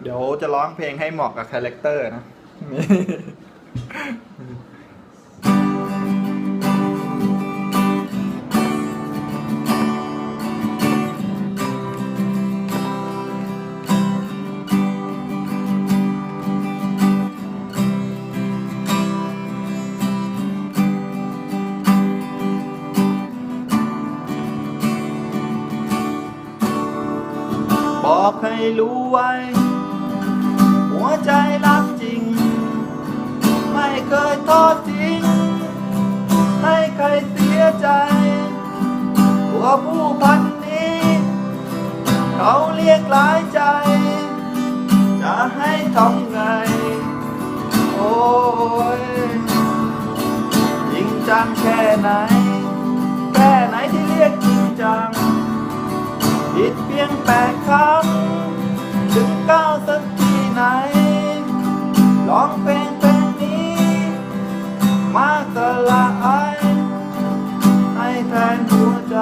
เดี๋ยวจะร้องเพลงให้เหมาะกับคาแรคเตอร์นะบอกให้รู้ไว้หัวใจรักจริงไม่เคยทอดทิ้งให้ใครเสียใจตัวผู้พันนี้เขาเรียกหลายใจจะให้ทำไงโอ้ยจริงจังแค่ไหนที่เรียกจริงจังผิดเพียง8 ครั้งถึง9 สักทีไหนร้องเพลงนี้มาสละให้แทนหัวใจ